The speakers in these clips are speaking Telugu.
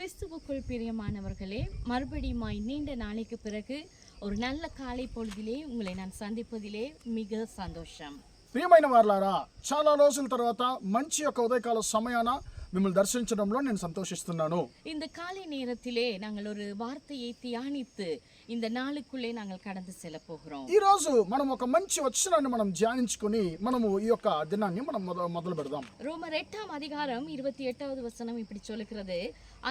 கிறிஸ்துவுக்குள் பிரியமானவர்களே, மறுபடியுமாய் நீண்ட நாளைக்கு பிறகு ஒரு நல்ல காலை பொழுதிலே உங்களை நான் సந்திపదిలే మిగ సంతోషం. ప్రియమైన వారలారా, చాలా రోజుల తర్వాత మంచి ఒక ఉదయకాల సమయాన మిమ్మల్ని దర్శించడంలో నేను సంతోషిస్తున్నాను. இந்த காலை நேரத்திலே நாங்கள் ஒரு வார்த்தையை தியானித்து இந்த நாளுக்குள்ளே நாங்கள் கடந்து செல்ல போகிறோம். ఈ రోజు మనం ఒక మంచి వచనాన్ని మనం ధ్యానించుకొని మనము ఈ యొక్క దినాన్ని మనం మొదలు పెడదాం. ரோமர் 8ஆம் அதிகாரம் 28வது வசனம் இப்படி சொல்லுகிறது,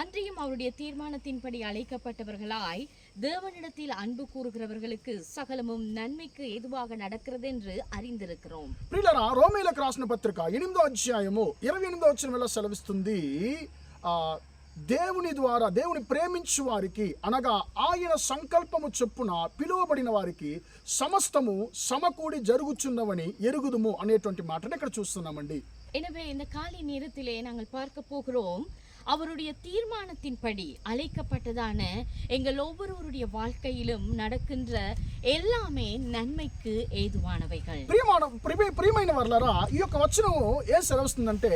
அன்றியும் அவருடைய தீர்மானத்தின்படி அழைக்கப்பட்டவர்களாய் தேவனிடத்தில் அன்பு கூறுகிறவர்களுக்கு சகலமும் நன்மைக்கு ஏதுவாக நடக்கிறது என்று அறிந்திருக்கிறோம். ప్రియులారా, రోమీయులకు రాసిన పత్రిక 8వ అధ్యాయము 28వ వచనం ఎలా సెలవిస్తుంది, దేవుని ద్వారా దేవుని ప్రేమించు వారికి అనగా ఆయన సంకల్పము చొప్పున పిలువబడిన వారికి సమస్తము సమకూడి జరుగుచున్నవని ఎరుగుదుము అనేటువంటి మాటను ఇక్కడ చూస్తున్నామండి. எனவே இந்த காலை நேரத்திலே நாங்கள் பார்க்க போகிறோம், அவருடைய தீர்மானத்தின்படி அழைக்கப்பட்டதான எங்கள் ஒவ்வொருவருடைய வாழ்க்கையிலும் நடக்கின்ற எல்லாமே நன்மைக்கு ஏதுவானவைகள். ప్రియమైన వారలారా, ఈ యొక్క వచనం ఏం సెలవుస్తుందంటే,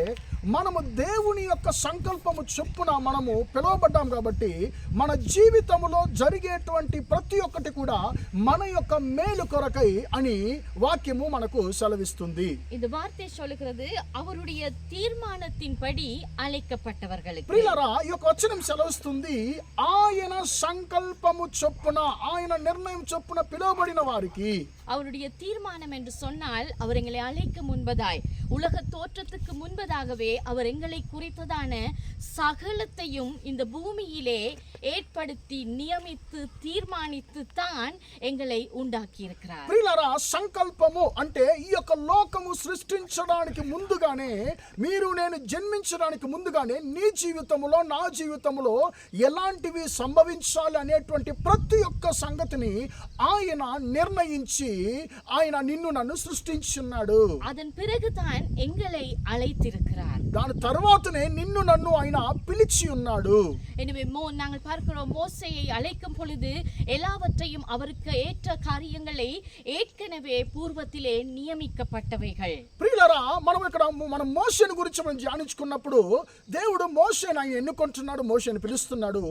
మనము దేవుని యొక్క సంకల్పము చొప్పున మనము పిలువబడ్డాం కాబట్టి మన జీవితంలో జరిగేటువంటి ప్రతి ఒక్కటి కూడా మన యొక్క మేలు కొరకై అని వాక్యము మనకు సెలవిస్తుంది. இந்த வார்த்தை சொல்லுகிறது அவருடைய தீர்மானத்தின்படி அழைக்கப்பட்டவர்கள். ప్రియులారా, ఈ యొక్క వచనం సెలవుస్తుంది, ఆయన సంకల్పము చొప్పున ఆయన నిర్ణయం చొప్పున పిలువబడిన వారికి. அவருடைய தீர்மானம் என்று சொன்னால் அவர் எங்களை அழைக்க முன்பதாய் உலக தோற்றத்துக்கு முன்பதாகவே அவர் எங்களை குறித்ததான சகலத்தையும் இந்த பூமியிலே ஏற்படுத்தி நியமித்து தீர்மானித்து தான் எங்களை உண்டாக்கி இருக்கிறார். ప్రియులారా, సంకల్పము అంటే ఈ యొక్క లోకము సృష్టించడానికి ముందుగానే, మీరు నేను జన్మించడానికి ముందుగానే నీ జీవితంలో నా జీవితంలో ఎలాంటివి సంభవించాలి అనేటువంటి ప్రతి ఒక్క సంగతిని ఆయన నిర్ణయించి ఆయన నిన్ను నన్ను సృష్టించున్నాడు. அதன் பிறகுதான் எங்களை அழைத்திருக்கிறார். దాని తర్వాతనే నిన్ను నన్ను ఆయన పిలిచి ఉన్నాడు. எனவே நாங்கள் பார்க்கிறோம், மோசேயை அழைக்கும் பொழுது எல்லாவற்றையும் அவருக்கு ஏற்ற காரியங்களை ஏற்கனவே பூர்வத்திலே நியமிக்கப்பட்டவைகள். ప్రియులారా, మనం మోషేను గురించి మనం ధ్యానించుకున్నప్పుడు దేవుడు మోషేను ఆయన ఎన్నుకుంటున్నాడు, మోషేను పిలుస్తున్నాడు.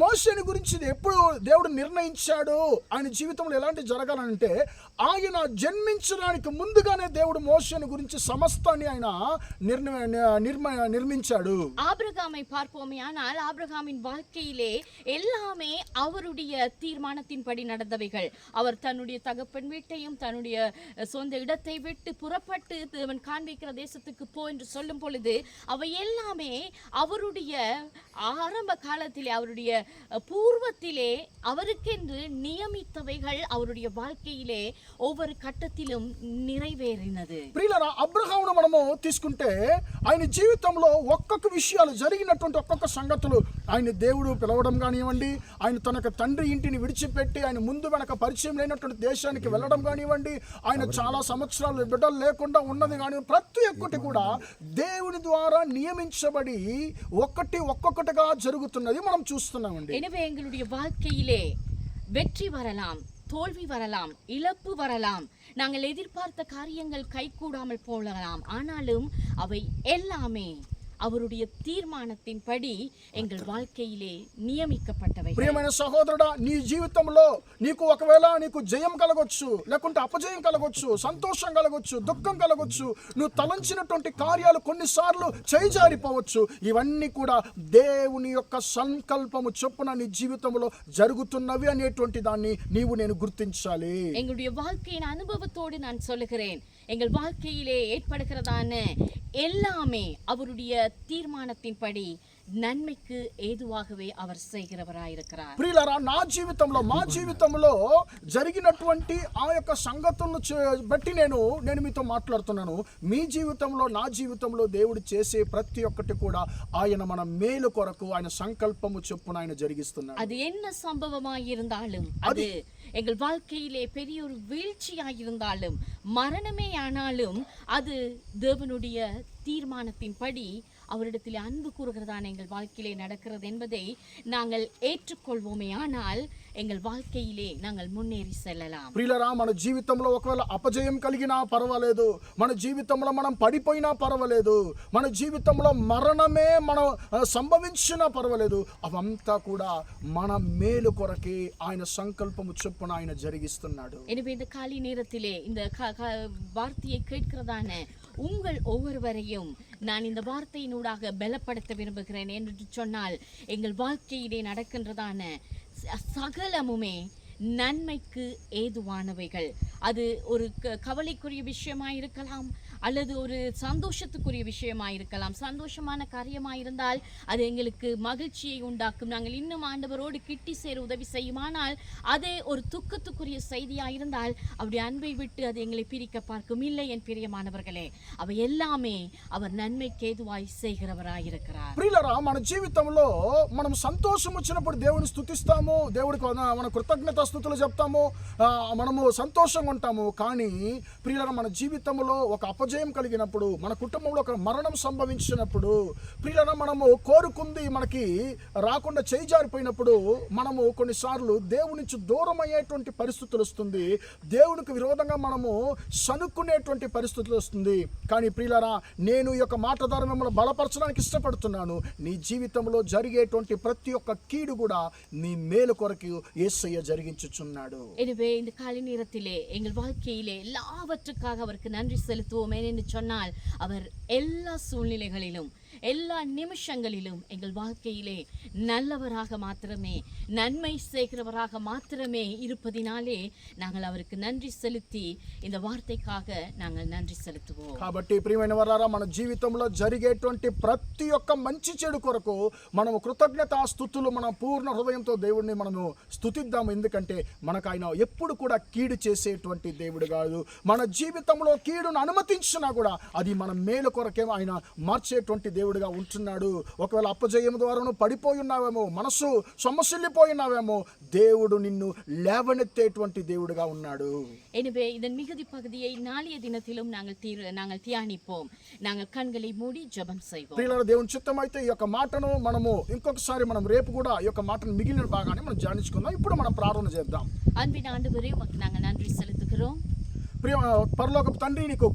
మోషేను గురించి ఎప్పుడు దేవుడు నిర్ణయించాడు ఆయన జీవితంలో ఎలాంటి జరగాలంటే, ఆయన జన్మించడానికి ముందుగానే దేవుడు మోషేను గురించి సమస్తాన్ని ఆయన నిర్మించాడు. ஆபிரகாமை பார்ப்போமே, ஆனால் ஆபிரகாமின் வாழ்க்கையிலே எல்லாமே அவருடைய தீர்மானத்தின்படி நடந்தவைகள். அவர் தன்னுடைய தகப்பன் வீட்டையும் தன்னுடைய சொந்த இடத்தை விட்டு புறப்பட்டு தேவன் காண்பிக்கிற தேசத்துக்கு போ என்று சொல்லும் பொழுது அவை எல்லாமே அவருடைய ஆரம்ப காலத்திலே அவருடைய பூர்வத்திலே அவருக்கென்று நியமித்தவைகள் அவருடைய வாழ்க்கையிலே ஒவ்வொரு கட்டத்திலும் நிறைவேறினது. ప్రియులారా, అబ్రహామును మనము తీసుకుంటే ఆయన జీవితంలో ఒక్కొక్క విషయాలు జరిగినటువంటి ఒక్కొక్క సంగతులు, ఆయన దేవుడు పిలవడం కానివ్వండి, ఆయన తనకు తండ్రి ఇంటిని విడిచిపెట్టి ఆయన ముందు వెనక పరిచయం లేనటువంటి దేశానికి వెళ్ళడం కానివ్వండి, ఆయన చాలా సంవత్సరాలు బిడ్డలు లేకుండా ఉన్నది కానీ ప్రతి ఒక్కటి కూడా దేవుని ద్వారా నియమించబడి ఒక్కొక్కటిగా జరుగుతున్నది మనం చూస్తున్నామండి. எனவே எங்களுடைய வாழ்க்கையிலே வெற்றி வரலாம், தோல்வி வரலாம், இழப்பு வரலாம், நாங்கள் எதிர்பார்த்த காரியங்கள் கைகூடாமல் போகலாம், ஆனாலும் அவை எல்லாமே அவருடைய தீர்மானத்தின்படி எங்கள் வாழ்க்கையிலே నియమిக்கப்பட்டவை. ప్రియమైన సహోదరుడా, నీ జీవితంలో నీకు ఒకవేళ నీకు జయం కలగొచ్చు, లేకుంటే అపజయం కలగొచ్చు, సంతోషం కలగొచ్చు, దుఃఖం కలగొచ్చు, నువ్వు తలంచినటువంటి కార్యాలు కొన్నిసార్లు చేజారిపోవచ్చు. ఇవన్నీ కూడా దేవుని యొక్క సంకల్పము చొప్పున నీ జీవితంలో జరుగుతున్నవి అనేటువంటి దాన్ని నీవు నేను గుర్తించాలి. எங்களுடைய வாழ்க்கையின் அனுபவத்தோடு நான் சொல்லுகிறேன், எங்கள் வாழ்க்கையிலே ஏற்படுகிறதான எல்லாமே அவருடைய தீர்மானத்தின்படி నన్మైకు ఏదువాగవే அவர் செய்கிறவராயிருக்கிறார். ప్రియులారా, నా జీవితంలో మా జీవితంలో జరిగినటువంటి ఆ యొక్క సంగతులను బట్టి నేను మీతో మాట్లాడుతున్నాను. మీ జీవితంలో నా జీవితంలో దేవుడు చేసే ప్రతి ఒక్కటి కూడా ఆయన మన మేలు కొరకు ఆయన సంకల్పము చొప్పున ఆయన జరిగిస్తున్నాడు. அது என்ன சம்பவமாய் இருந்தாலும், அது எங்கள் வாழ்க்கையிலே பெரிய ஒரு வீழ்ச்சியாய் இருந்தாலும், மரணமே ஆனாலும், அது தேவனுடைய தீர்மானத்தின்படி அவரிடத்தில் அன்பு கூறுகிறதான எங்கள் வாழ்க்கையிலே நடக்கிறது என்பதை நாங்கள் ஏற்றுக்கொள்வோமே ஆனால் எங்கள் வாழ்க்கையிலே நாங்கள் முன்னேறி செல்லலாம். ప్రియులారా, మన జీవితంలో ఒకవేళ అపజయం కలిగినా పర్వాలేదు, మన జీవితంలో మనం పడిపోయినా పర్వాలేదు, మన జీవితంలో మరణమే మనం సంభవించినా పర్వాలేదు, అవంతా కూడా మన మేలు కొరకే ఆయన సంకల్పము చొప్పున ఆయన జరిగిస్తున్నాడు. எனவே இந்த காலை நேரத்திலே இந்த வார்த்தையை கேட்கிறதான உங்கள் ஒவ்வொருவரையும் நான் இந்த வார்த்தையினூடாக பலப்படுத்த விரும்புகிறேன். என்று சொன்னால் எங்கள் வாழ்க்கையிலே நடக்கின்றதான சகலமுமே நன்மைக்கு ஏதுவானவைகள். அது ஒரு கவலைக்குரிய விஷயமாயிருக்கலாம், அல்லது ஒரு சந்தோஷத்துக்குரிய விஷயமாயிருக்கலாம். சந்தோஷமான காரியமாயிருந்தால் அது எங்களுக்கு மகிழ்ச்சியை உண்டாக்கும், நாங்கள் இன்னும் ஆண்டவரோடு கிட்டி சேர உதவி செய்யுமானால் அதே ஒரு துக்கத்துக்குரிய செய்தியாயிருந்தால் அவருடைய அன்பை விட்டு அது எங்களை பிரிக்க பார்க்கும். இல்லை என் பிரியமானவர்களே, அவை எல்லாமே அவர் நன்மைக்கு ஏதுவாய் செய்கிறவராயிருக்கிறார். ప్రియులారా, మన జీవితంలో మనం సంతోషం వచ్చినప్పుడు దేవుని స్తుతిస్తాము, దేవుడికి మన కృతజ్ఞతాస్తుతులు చెప్తాము, మనము సంతోషంగా ఉంటాము. కానీ ప్రియులారా, మన జీవితంలో ఒక అపజయం కలిగినప్పుడు, మన కుటుంబంలో ఒక మరణం సంభవించినప్పుడు, ప్రియులారా, మనము కోరుకుంది మనకి రాకుండా చేయి జారిపోయినప్పుడు మనము కొన్నిసార్లు దేవుని నుంచి దూరం అయ్యేటువంటి పరిస్థితులు వస్తుంది, దేవునికి విరోధంగా మనము సనుక్కునేటువంటి పరిస్థితులు వస్తుంది. కానీ ప్రియులారా, నేను ఈ యొక్క మాట ద్వారా మిమ్మల్ని బలపరచడానికి ఇష్టపడుతున్నాను. నీ జీవితంలో జరిగేటువంటి ప్రతి ఒక్క కీడు కూడా నీ మేలు కొరకు యేసయ్య జరిగించుచున్నాడు. எனவே இந்த காலை நேரத்திலே எங்கள் வாழ்க்கையிலே எல்லாவற்றுக்காக அவருக்கு நன்றி செலுத்துவோம். என்று சொன்னால் அவர் எல்லா சூழ்நிலைகளிலும் எல்லா நிமிஷங்களிலும் எங்கள் வாழ்க்கையிலே நல்லவராக மாத்திரமே, நன்மை செய்கிறவராக மாத்திரமே இருப்பதினாலே நாங்கள் அவருக்கு நன்றி செலுத்தி இந்த வார்த்தைக்காக நாங்கள் நன்றி செலுத்துவோம். కాబట్టి ప్రియమైన వారలారా, మన జీవితంలో జరిగేటువంటి ప్రతి ఒక్క మంచి చెడు కొరకు మనము కృతజ్ఞతాస్తుతులు మన పూర్ణ హృదయంతో దేవుడిని మనము స్తుతిద్దాము. ఎందుకంటే మనకు ఆయన ఎప్పుడు కూడా కీడు చేసేటువంటి దేవుడు కాదు. మన జీవితంలో కీడును అనుమతించినా కూడా అది మన మేలు కొరకే ఆయన మార్చేటువంటి దేవుడిగా ఉంటున్నాడు. ఒకవేళ అపజయం ద్వారా పడిపోయి ఉన్నావేమో, మనసు సొమ్మసిల్లిపోయినావేమో, దేవుడు నిన్ను లేవనెత్తేటువంటి దేవుడిగా ఉన్నాడు. எனவே இதன் மிகுதி பகுதியை நாளைய தினத்திலும் நாங்கள் தியானிப்போம். நாங்கள் கண்களை மூடி ஜெபம் செய்வோம். ప్రియులారా, దేవుని చిత్తం అయితే ఈ యొక్క మాటను మనము ఇంకొకసారి మనం రేపు కూడా ఈ యొక్క మాటను మిగిలిన భాగాన్ని మనం ధ్యానించుకుందాం. ఇప్పుడు మనం ప్రార్థన చేద్దాం. அன்பின் ஆண்டவரே, உமக்கு நாங்கள் நன்றி செலுத்துகிறோம். ప్రియ పరలోకపు తండ్రి, నీకు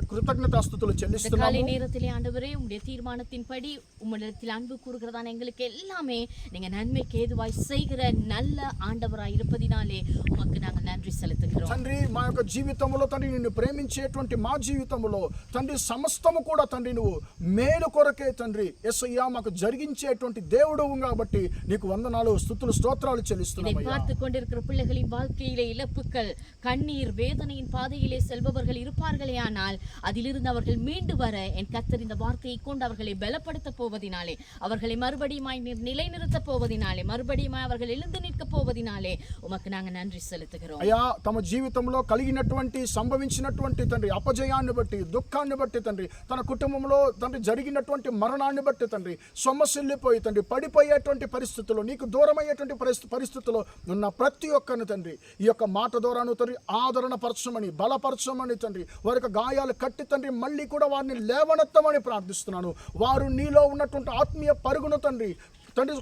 కృతజ్ఞతాస్తుతులు చెల్లిస్తున్నాము. காலை நேரத்திலே ஆண்டவரே, உம்முடைய தீர்மானத்தின்படி உம்மிடத்தில் அன்பு கூறுகிறதான எங்களுக்கு எல்லாமே நீங்க நன்மைக்கு ஏதுவாய் செய்கிற நல்ல ஆண்டவராய் இருப்பதினாலே உமக்கு நாங்கள் நன்றி செலுத்துகிறோம். తండ్రి, మా యొక్క జీవితంలో తండ్రి నిన్ను ప్రేమించేటువంటి మా జీవితంలో తండ్రి సమస్తము కూడా తండ్రి నువ్వు మేలు కొరకే తండ్రి యేసయ్యా మాకు జరిగించేటువంటి దేవుడు కాబట్టి నీకు వందనాలు, స్తుతులు, స్తోత్రాలు చెల్లిస్తున్నాము. இதை பார்த்து கொண்டிருக்கிற பிள்ளைகளின் வாழ்க்கையிலே இழப்புகள், கண்ணீர், வேதனையின் பாதையிலே செல்பவர்கள் இருப்பார்களே, ஆனால் அதிலிருந்து அவர்கள் மீண்டு வர என் கர்த்தர் இந்த வார்த்தையை கொண்டு அவர்களை பலப்படுத்த போவதினாலே, அவர்களை மறுபடியுமாய் நிலைநிறுத்த போவதினாலே, மறுபடியுமாய் அவர்கள் எழுந்து நிற்க போவதினாலே உமக்கு நாங்கள் நன்றி செலுத்துகிறோம். అయ్యా, తమ జీవితంలో కలిగినటువంటి సంభవించినటువంటి తండ్రి అపజయాన్ని బట్టి, దుఃఖాన్ని బట్టి తండ్రి, తన కుటుంబంలో తండ్రి జరిగినటువంటి మరణాన్ని బట్టి తండ్రి సొమ్మసిల్లిపోయి తండ్రి పడిపోయేటువంటి పరిస్థితుల్లో, నీకు దూరం అయ్యేటువంటి పరిస్థితుల్లో ఉన్న ప్రతి ఒక్కరిని తండ్రి ఈ యొక్క మాట ద్వారాను తండ్రి ఆదరణ పరచమని, బలపరచమని తండ్రి, వారి యొక్క గాయాలు కట్టి తండ్రి మళ్ళీ కూడా వారిని లేవనెత్తమని ప్రార్థిస్తున్నాను. వారు నీలో ఉన్నటువంటి ఆత్మీయ పరుగును తండ్రి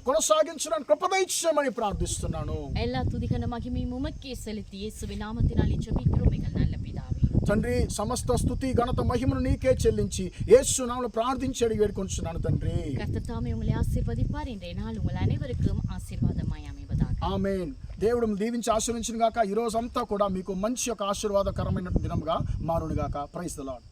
కొనసాగించడానికి కృప దయచేయమని ప్రార్థిస్తున్నాను. எல்லா துதிகன மகிமையும் உமக்கே செலுத்தி இயேசுவின் நாமத்தினாலே ஜெபிக்கிறோம் எங்கள் நல்ல பிதாவே. తండ్రి, సమస్త స్తుతి ఘనత మహిమను నీకే చెల్లించి యేసు నామములో ప్రార్థించి అడిగి వేడుకొంచున్నాను తండ్రి. கர்த்தர் தாமே உங்களை ஆசீர்வதிப்பார். இன்றைய நாள் உங்கள் அனைவருக்கும் ఆశీర్వాదమాய் அமைவதாக. ఆమేన్. దేవుడు దీవించి ఆశీర్వదించును గాక. ఈ రోజంతా కూడా మీకు మంచి ఒక ఆశీర్వాదకరమైన దినముగా మారును గాక. Praise the lord.